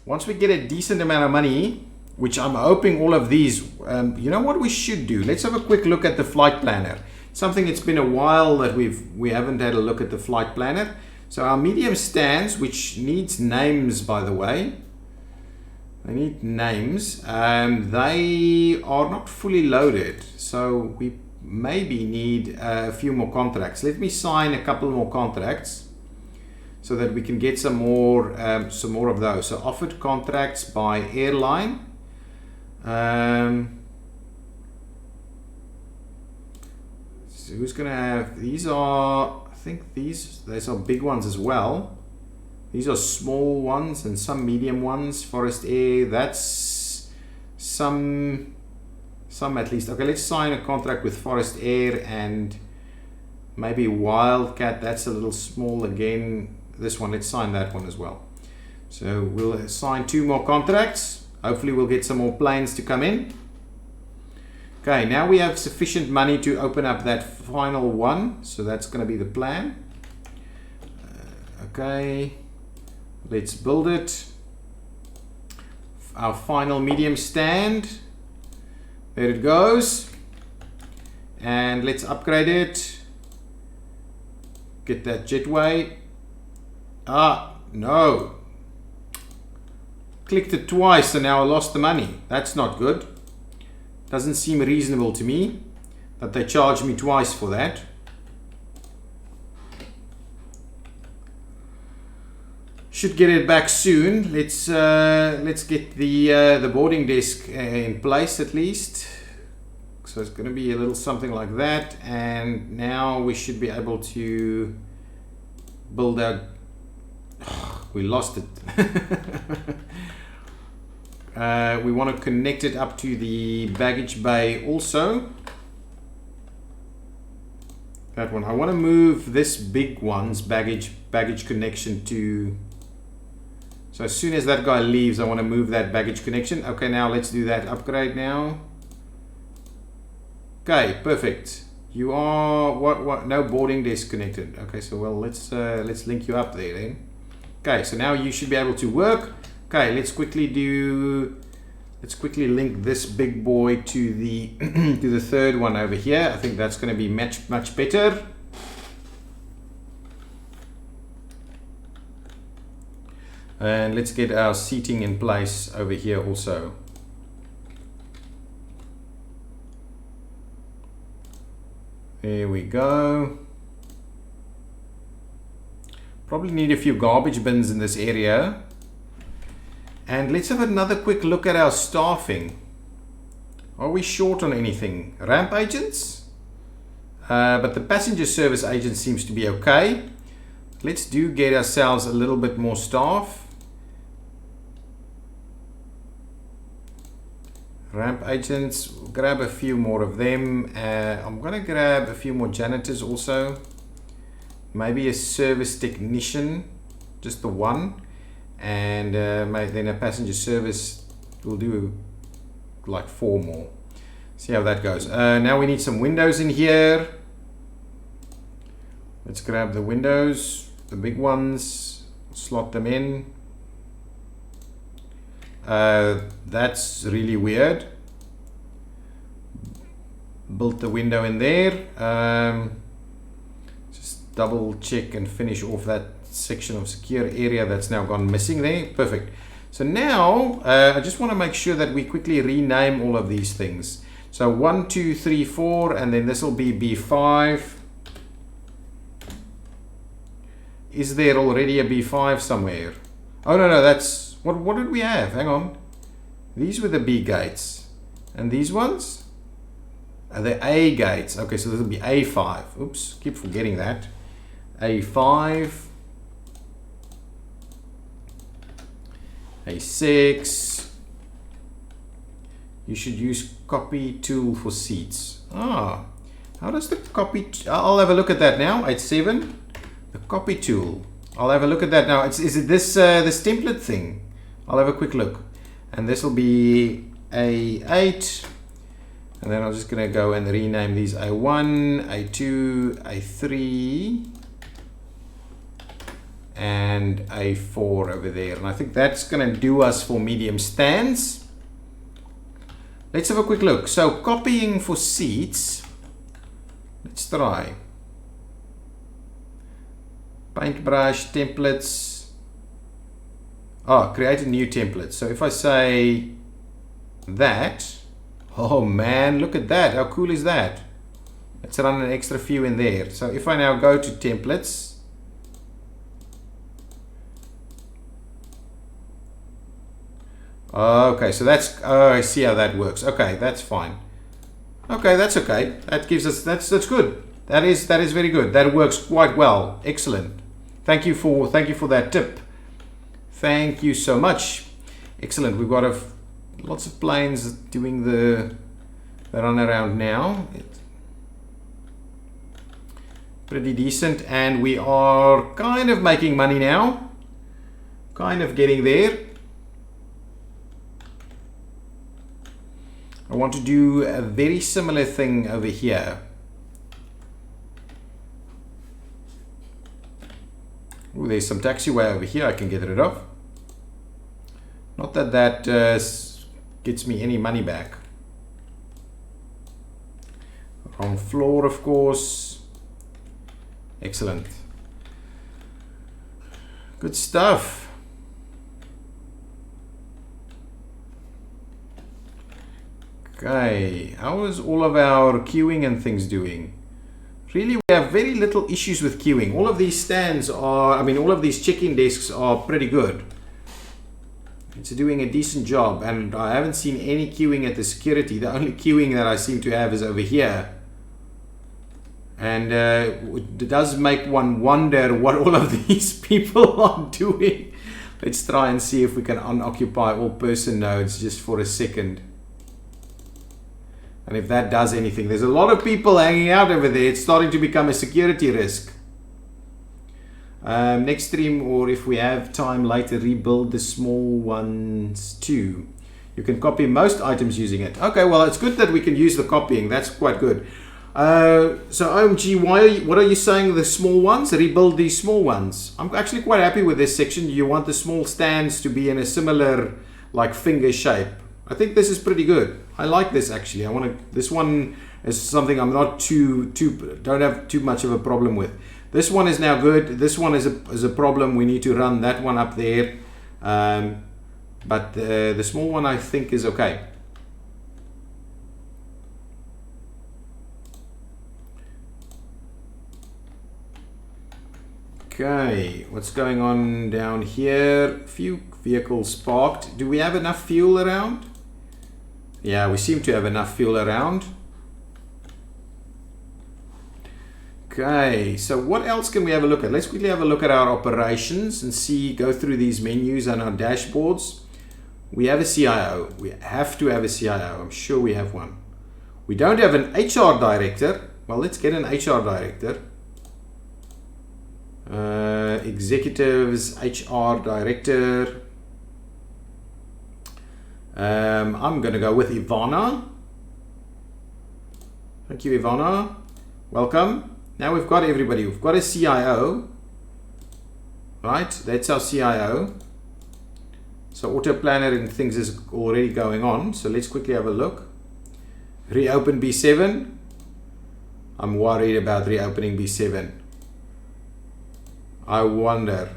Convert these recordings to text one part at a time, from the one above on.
once we get a decent amount of money, which I'm hoping all of these, you know what we should do? Let's have a quick look at the flight planner. Something it's been a while that we haven't had a look at the flight planner. So our medium stands, which needs names, by the way. They need names. They are not fully loaded, so we maybe need a few more contracts. Let me sign a couple more contracts so that we can get some more of those. So offered contracts by airline. So who's gonna have these? Are, I think these are big ones as well. These are small ones and some medium ones. Forest Air, that's some at least. Okay, let's sign a contract with Forest Air and maybe Wildcat. That's a little small again. This one, let's sign that one as well. So we'll sign 2 more contracts. Hopefully we'll get some more planes to come in. Okay, now we have sufficient money to open up that final one. So that's going to be the plan. Okay, let's build it. Our final medium stand. There it goes. And let's upgrade it. Get that jetway. Ah, no. Clicked it twice and now I lost the money. That's not good. Doesn't seem reasonable to me that they charge me twice for that. Should get it back soon. Let's get the boarding desk in place at least. So it's going to be a little something like that, and now we should be able to build our. We lost it. We want to connect it up to the baggage bay also. That one. I want to move this big one's baggage connection to. So as soon as that guy leaves, I want to move that baggage connection. Okay, now let's do that upgrade now. Okay, perfect. You are what? No boarding desk connected. Okay, so well, let's link you up there then. Okay, so now you should be able to work. Okay, let's quickly link this big boy to the to the third one over here. I think that's going to be much better. And let's get our seating in place over here also. There we go. Probably need a few garbage bins in this area. And let's have another quick look at our staffing. Are we short on anything? Ramp agents? But the passenger service agent seems to be okay. Let's get ourselves a little bit more staff. Ramp agents, grab a few more of them. I'm going to grab a few more janitors also. Maybe a service technician, just the one. And then a passenger service, will do like 4 more. See how that goes. Now we need some windows in here. Let's grab the windows, the big ones, slot them in. That's really weird. Built the window in there. Just double check and finish off that section of secure area that's now gone missing there. Perfect. So now I just want to make sure that we quickly rename all of these things. So 1, 2, 3, 4, and then this will be B5. Is there already a B5 somewhere? Oh no, that's what did we have? Hang on. These were the B gates. And these ones are the A gates. Okay, so this will be A5. Oops, keep forgetting that. A5. A6. You should use copy tool for seats. Ah, how does the copy? I'll have a look at that now. A7. The copy tool. I'll have a look at that now. Is it this template thing? I'll have a quick look. And this will be A8. And then I'm just going to go and rename these A1, A2, A3. and a 4 over there. And I think that's going to do us for medium stands. Let's have a quick look. So copying for seats. Let's try. Paintbrush, templates. Oh, create a new template. So if I say that, oh man, look at that. How cool is that? Let's run an extra few in there. So if I now go to templates, okay, so that's, oh, I see how that works. Okay, that's fine. Okay, that's okay. That gives us, that's good. That is very good. That works quite well. Excellent. Thank you for that tip. Thank you so much. Excellent. We've got lots of planes doing the run around now. It's pretty decent, and we are kind of making money now. Kind of getting there. I want to do a very similar thing over here. Oh, there's some taxiway over here I can get rid of. Not that that gets me any money back. Wrong floor, of course. Excellent. Good stuff. Okay, how is all of our queuing and things doing? Really, we have very little issues with queuing. All of these stands are, I mean, all of these check-in desks are pretty good. It's doing a decent job, and I haven't seen any queuing at the security. The only queuing that I seem to have is over here. And it does make one wonder what all of these people are doing. Let's try and see if we can unoccupy all person nodes just for a second. And if that does anything, there's a lot of people hanging out over there. It's starting to become a security risk. Next stream, or if we have time later, rebuild the small ones too. You can copy most items using it. Okay, well, it's good that we can use the copying. That's quite good. So OMG, what are you saying, the small ones? Rebuild these small ones. I'm actually quite happy with this section. You want the small stands to be in a similar, like, finger shape. I think this is pretty good. I like this actually. This one is something I'm not don't have too much of a problem with. This one is now good. This one is a problem. We need to run that one up there. But the small one I think is okay. Okay, what's going on down here? Few vehicles parked. Do we have enough fuel around? Yeah, we seem to have enough fuel around. Okay, so what else can we have a look at? Let's quickly have a look at our operations and go through these menus and our dashboards. We have a CIO. We have to have a CIO. I'm sure we have one. We don't have an HR director. Well, let's get an HR director. Executives, HR director. I'm going to go with Ivana. Thank you, Ivana. Welcome. Now we've got everybody. We've got a CIO. Right, that's our CIO. So auto planner and things is already going on. So let's quickly have a look. Reopen B7. I'm worried about reopening B7. I wonder.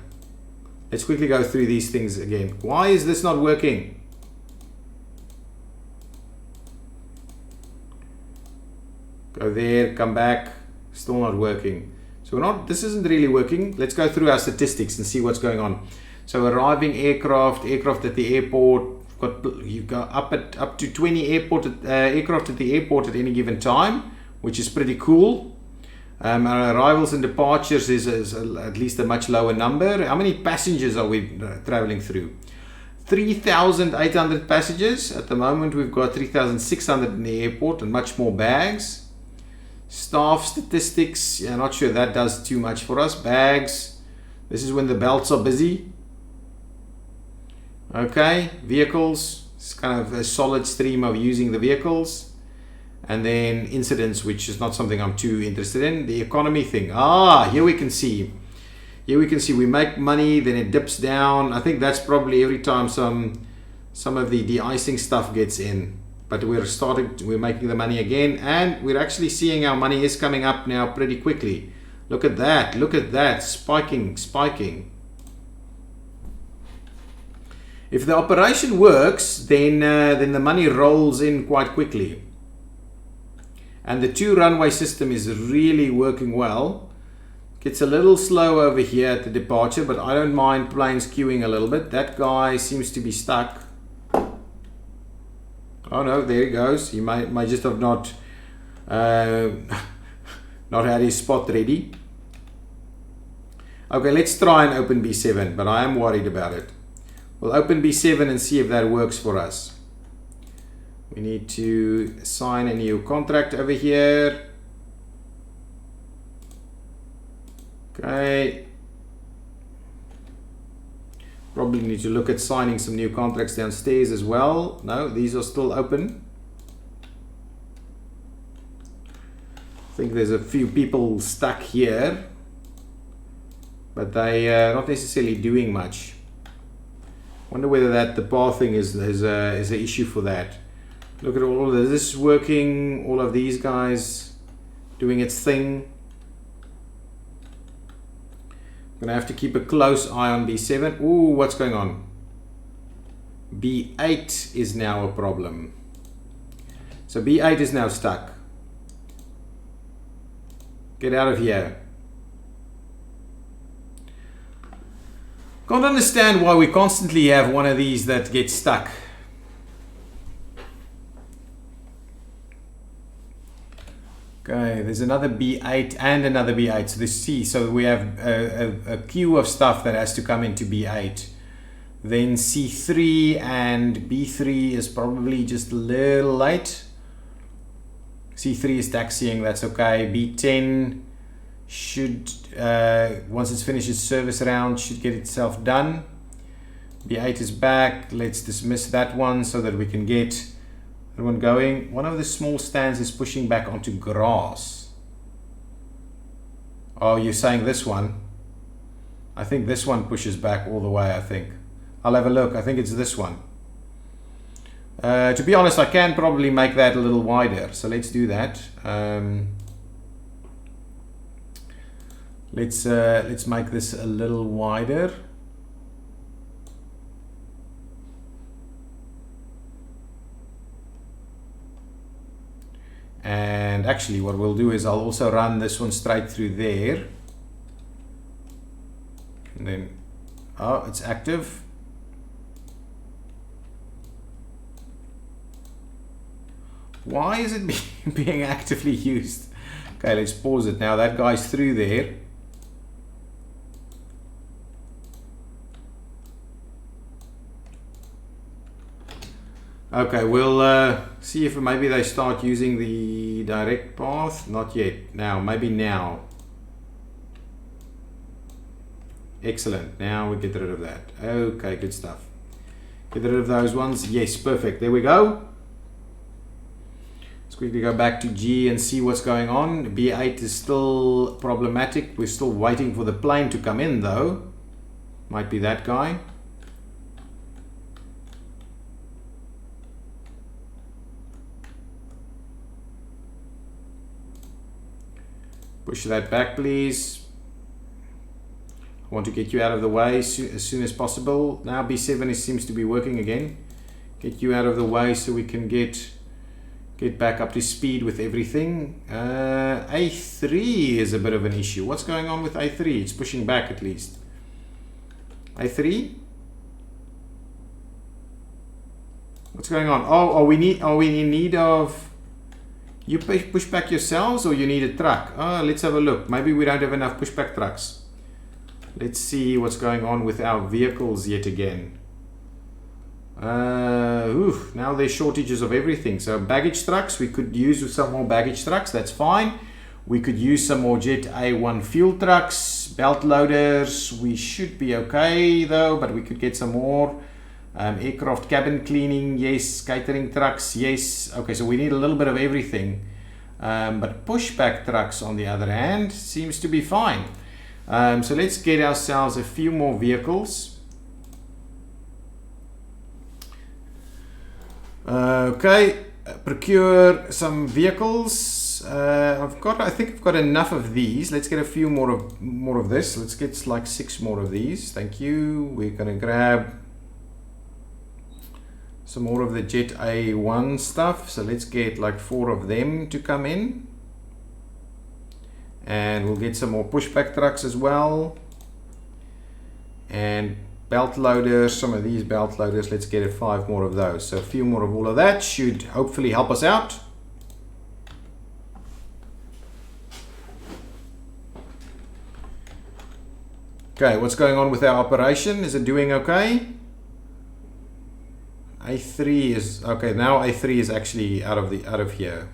Let's quickly go through these things again. Why is this not working? Go there, come back. Still not working. So this isn't really working. Let's go through our statistics and see what's going on. So arriving aircraft at the airport. You go up to 20 aircraft at the airport at any given time, which is pretty cool. Our arrivals and departures is at least a much lower number. How many passengers are we traveling through? 3,800 passengers. At the moment we've got 3,600 in the airport and much more bags. Staff statistics, yeah, not sure that does too much for us. Bags, this is when the belts are busy. Okay, vehicles, it's kind of a solid stream of using the vehicles. And then incidents, which is not something I'm too interested in. The economy thing, here we can see Here we can see we make money, then it dips down. I think that's probably every time some of the de-icing stuff gets in. But we're making the money again, and we're actually seeing our money is coming up now pretty quickly. Look at that, spiking. If the operation works, then the money rolls in quite quickly. And the 2 runway system is really working well. Gets a little slow over here at the departure, but I don't mind planes queuing a little bit. That guy seems to be stuck. Oh no, there he goes. He might just have not had his spot ready. Okay, let's try and open B7, but I am worried about it. We'll open B7 and see if that works for us. We need to sign a new contract over here. Okay. Probably need to look at signing some new contracts downstairs as well. No, these are still open. I think there's a few people stuck here, but they are not necessarily doing much. Wonder whether the pathing is an issue for that. Look at all of this is working. All of these guys doing its thing. Gonna have to keep a close eye on B7. Ooh, what's going on? B8 is now a problem. So B8 is now stuck. Get out of here. Can't understand why we constantly have one of these that gets stuck. Okay, there's another B8 and another B8. So this C, so we have a queue of stuff that has to come into B8. Then C3 and B3 is probably just a little late. C3 is taxiing, that's okay. B10 should, once it's finished its service round, should get itself done. B8 is back. Let's dismiss that one so that we can get everyone going. One of the small stands is pushing back onto grass. Oh, you're saying this one? I think this one pushes back all the way, I think. I'll have a look. I think it's this one. To be honest, I can probably make that a little wider. So let's do that. Let's make this a little wider. And actually what we'll do is I'll also run this one straight through there. And then, oh, it's active. Why is it being actively used? Okay, let's pause it now. That guy's through there. Okay, we'll see if maybe they start using the direct path. Not yet. Now, maybe now. Excellent. Now we get rid of that. Okay, good stuff. Get rid of those ones. Yes, perfect. There we go. Let's quickly go back to G and see what's going on. B8 is still problematic. We're still waiting for the plane to come in though. Might be that guy. Push that back, please. I want to get you out of the way as soon as possible. Now B7 seems to be working again. Get you out of the way so we can get back up to speed with everything. A3 is a bit of an issue. What's going on with A3? It's pushing back at least. A3? What's going on? Oh, are we in need of... You push back yourselves or you need a truck? Oh, let's have a look. Maybe we don't have enough pushback trucks. Let's see what's going on with our vehicles yet again. Now there's shortages of everything. So baggage trucks, we could use some more baggage trucks. That's fine. We could use some more Jet A1 fuel trucks, belt loaders. We should be okay though, but we could get some more. Aircraft cabin cleaning, yes. Catering trucks, yes. Okay, so we need a little bit of everything. But pushback trucks, on the other hand, seems to be fine. So let's get ourselves a few more vehicles. Okay, procure some vehicles. I think I've got enough of these. Let's get a few more of this. Let's get like 6 more of these. Thank you. We're gonna grab some more of the Jet A1 stuff. So let's get like 4 of them to come in. And we'll get some more pushback trucks as well. And belt loaders, some of these belt loaders, let's get 5 more of those. So a few more of all of that should hopefully help us out. Okay, what's going on with our operation? Is it doing okay? A3 is okay. Now A3 is actually out of here,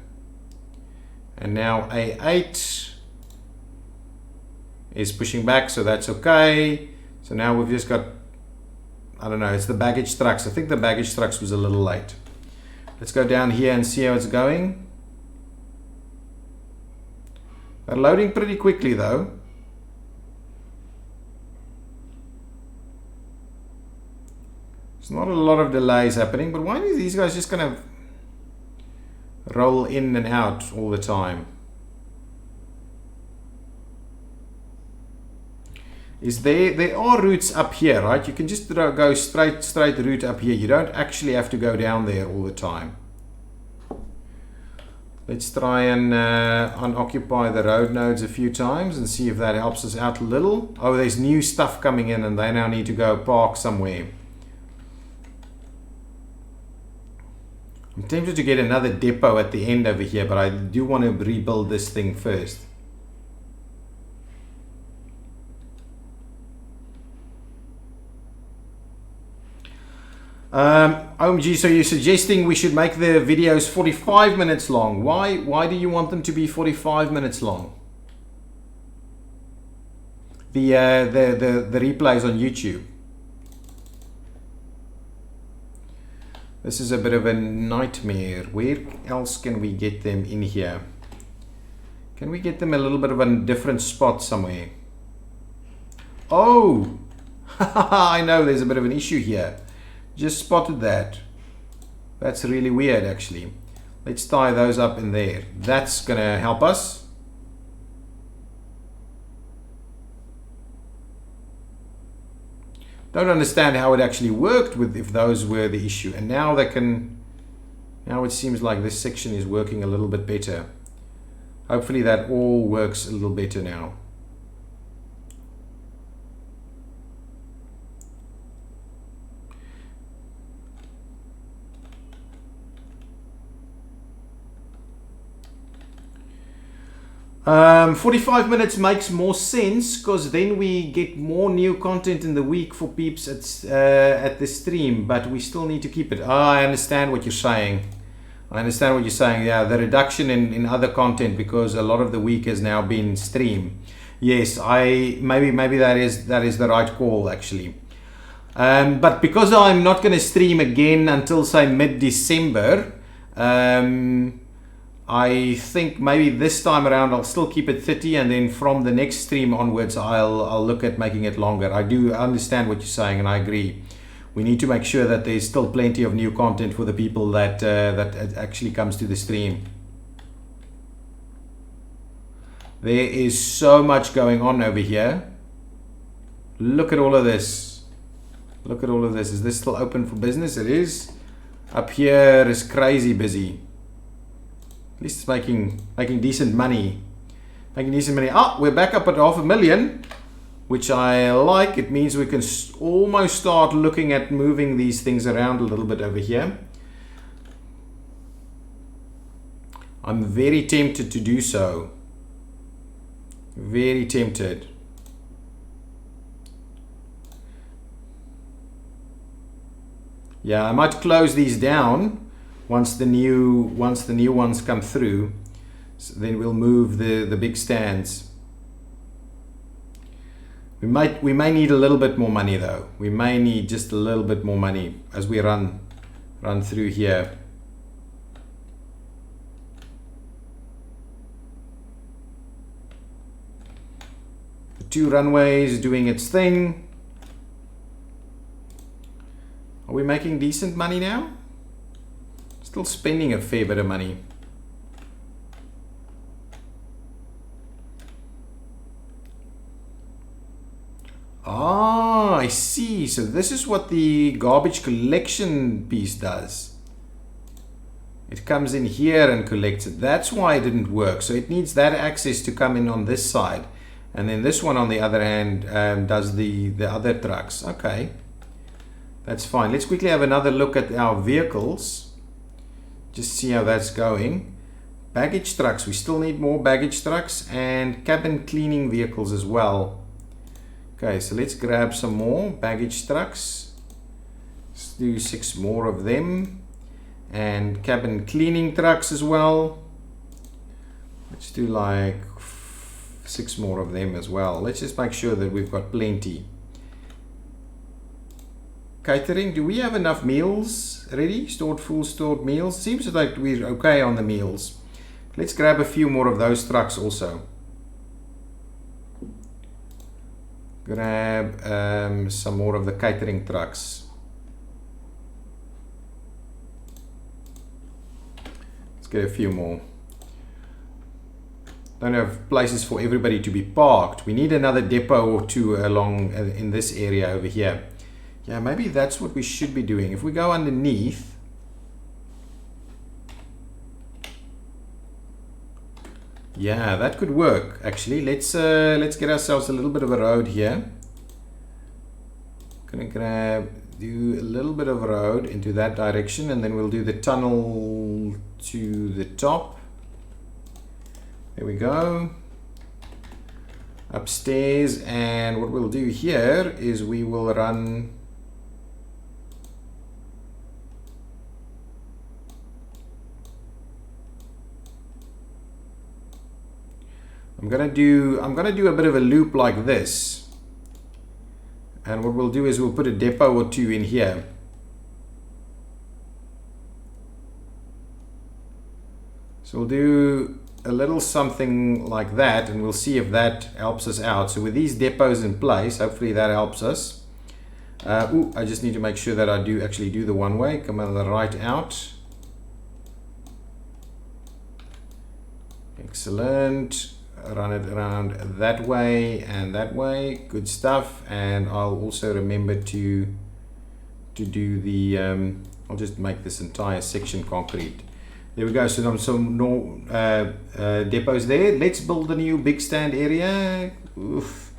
and now A8 is pushing back, so that's okay. So now we've just got, I don't know, it's the baggage trucks. I think the baggage trucks was a little late. Let's go down here and see how it's going. They're loading pretty quickly though. There's not a lot of delays happening, but why are these guys just kind of roll in and out all the time? Is there are routes up here, right? You can just go straight route up here. You don't actually have to go down there all the time. Let's try and unoccupy the road nodes a few times and see if that helps us out a little. Oh, there's new stuff coming in and they now need to go park somewhere. I'm tempted to get another depot at the end over here, but I do want to rebuild this thing first. OMG, so you're suggesting we should make the videos 45 minutes long. Why do you want them to be 45 minutes long? The replays on YouTube. This is a bit of a nightmare. Where else can we get them in here? Can we get them a little bit of a different spot somewhere? Oh, I know there's a bit of an issue here. Just spotted that. That's really weird actually. Let's tie those up in there. That's gonna help us. Don't understand how it actually worked with if those were the issue, and now they can, now it seems like this section is working a little bit better. Hopefully that all works a little better now. Um, 45 minutes makes more sense because then we get more new content in the week for peeps at the stream, but we still need to keep it. I understand what you're saying. I understand what you're saying. Yeah, the reduction in other content because a lot of the week has now been stream. Yes, maybe that is the right call actually. But because I'm not going to stream again until say mid-December, I think maybe this time around I'll still keep it 30, and then from the next stream onwards I'll look at making it longer. I do understand what you're saying and I agree. We need to make sure that there's still plenty of new content for the people that actually comes to the stream. There is so much going on over here. Look at all of this. Look at all of this. Is this still open for business? It is. Up here is crazy busy. At least it's making decent money. Making decent money. Oh, we're back up at 500,000, which I like. It means we can almost start looking at moving these things around a little bit over here. I'm very tempted to do so. Very tempted. Yeah, I might close these down once the new ones come through. So then we'll move the big stands. We may need a little bit more money though. We may need just a little bit more money as we run through here. 2 runways doing its thing. Are we making decent money now? Still spending a fair bit of money. Ah, I see. So this is what the garbage collection piece does. It comes in here and collects it. That's why it didn't work. So it needs that access to come in on this side. And then this one on the other hand does the other trucks. Okay, that's fine. Let's quickly have another look at our vehicles. Just see how that's going. Baggage trucks. We still need more baggage trucks and cabin cleaning vehicles as well. Okay, so let's grab some more baggage trucks. Let's do 6 more of them. And cabin cleaning trucks as well. Let's do like 6 more of them as well. Let's just make sure that we've got plenty. Catering, do we have enough meals ready? Full stored meals? Seems like we're okay on the meals. Let's grab a few more of those trucks also. Grab some more of the catering trucks. Let's get a few more. Don't have places for everybody to be parked. We need another depot or 2 along in this area over here. Yeah, maybe that's what we should be doing. If we go underneath, yeah, that could work actually. Let's get ourselves a little bit of a road here. Gonna do a little bit of a road into that direction, and then we'll do the tunnel to the top. There we go. Upstairs, and what we'll do here is we will run I'm gonna do a bit of a loop like this, and what we'll do is we'll put a depot or 2 in here. So we'll do a little something like that, and we'll see if that helps us out. So with these depots in place, hopefully that helps us. I just need to make sure that I do actually do the one way. Come on the right out. Excellent. Run it around that way and that way. Good stuff. And I'll also remember to do the I'll just make this entire section concrete. There we go. So some depots there. Let's build a new big stand area. Oof.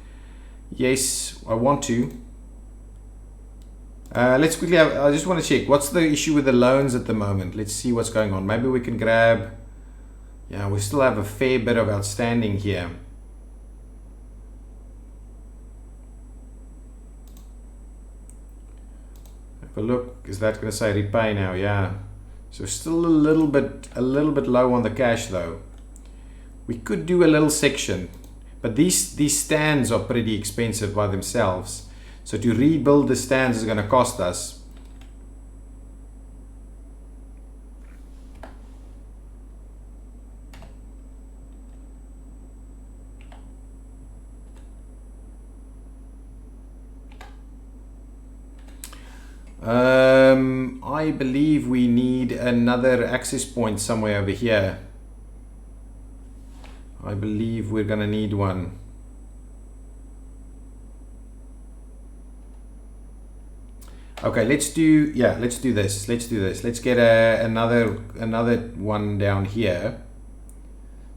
Yes, I want to. Let's quickly have, I just want to check what's the issue with the loans at the moment. Let's see what's going on. Maybe we can grab, yeah, we still have a fair bit of outstanding here. Have a look. Is that going to say repay now? Yeah. So still a little bit low on the cash though. We could do a little section, but these stands are pretty expensive by themselves. So to rebuild the stands is going to cost us. I believe we need another access point somewhere over here. I believe we're gonna need one. Okay, let's do this. Let's get another one down here.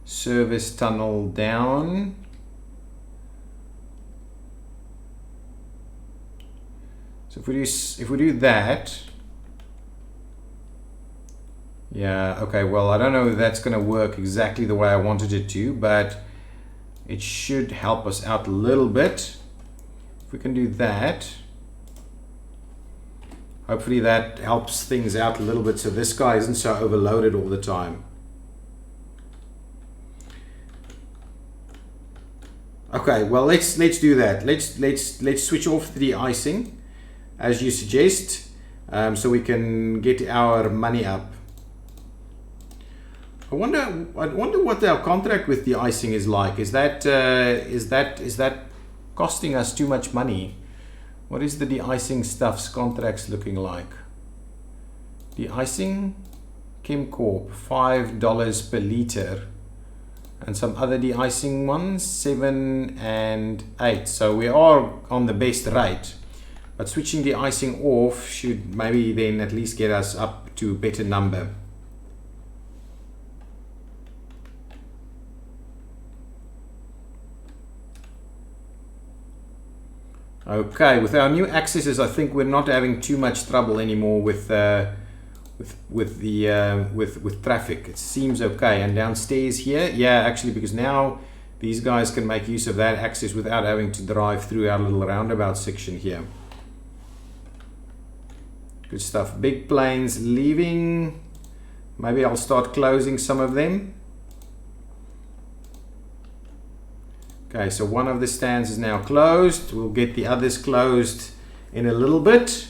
Service tunnel down. So if we do that, yeah, okay, well, I don't know if that's going to work exactly the way I wanted it to, but it should help us out a little bit. If we can do that, hopefully that helps things out a little bit so this guy isn't so overloaded all the time. Okay, well, let's do that. Let's switch off the de-icing as you suggest, so we can get our money up. I wonder what our contract with de-icing is like. Is that costing us too much money. What is the de-icing stuff's contracts looking like? De-icing, Chemcorp, $5 per liter. And some other de-icing ones, 7 and 8. So we are on the best rate. But switching de-icing off should maybe then at least get us up to a better number. Okay, with our new accesses, I think we're not having too much trouble anymore with traffic. It seems okay. And downstairs here, yeah, actually, because now these guys can make use of that access without having to drive through our little roundabout section here. Good stuff. Big planes leaving. Maybe I'll start closing some of them. Okay, so one of the stands is now closed. We'll get the others closed in a little bit.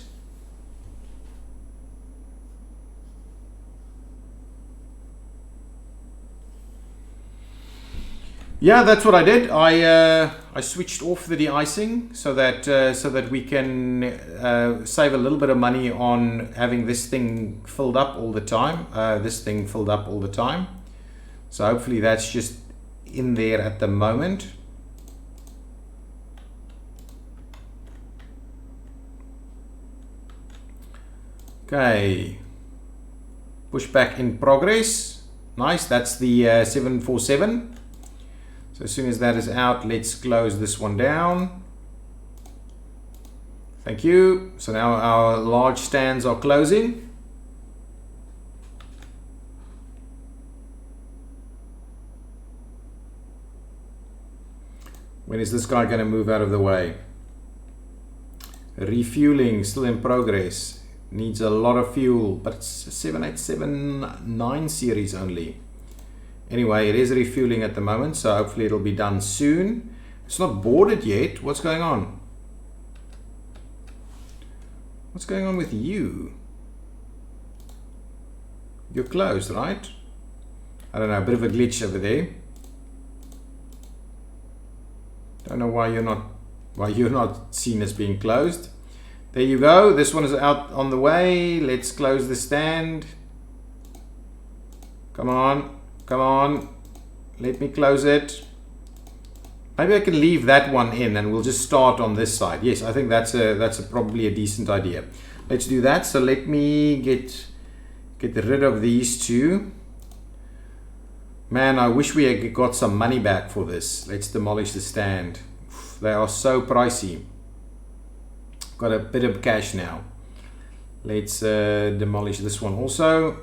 Yeah, that's what I did. I switched off the de-icing so that we can save a little bit of money on having this thing filled up all the time. So hopefully that's just in there at the moment. Okay, pushback in progress. Nice, that's the 747. So as soon as that is out, let's close this one down. Thank you. So now our large stands are closing. When is this guy going to move out of the way? Refueling still in progress. Needs a lot of fuel, but it's a 7879 series only. Anyway, it is refueling at the moment, so hopefully it'll be done soon. It's not boarded yet. What's going on? What's going on with you? You're closed, right? I don't know, a bit of a glitch over there. Don't know why you're not seen as being closed. There you go. This one is out on the way. Let's close the stand. Come on. Come on. Let me close it. Maybe I can leave that one in and we'll just start on this side. Yes, I think that's probably a decent idea. Let's do that. So let me get rid of these two. Man, I wish we had got some money back for this. Let's demolish the stand. They are so pricey. Got a bit of cash now. Let's demolish this one also.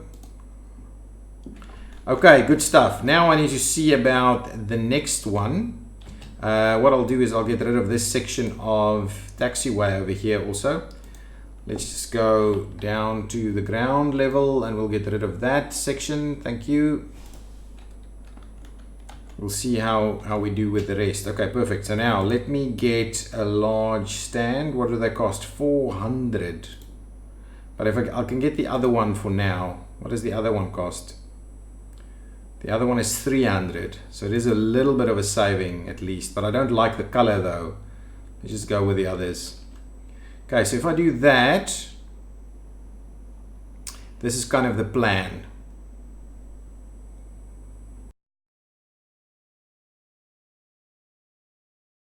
Okay, good stuff. Now I need to see about the next one. What I'll do is I'll get rid of this section of taxiway over here also. Let's just go down to the ground level and we'll get rid of that section. Thank you. We'll see how we do with the rest. Okay, perfect. So now let me get a large stand. What do they cost? 400. But if I can get the other one for now. What does the other one cost? The other one is 300. So it is a little bit of a saving at least. But I don't like the color though. Let's just go with the others. Okay, so if I do that, this is kind of the plan.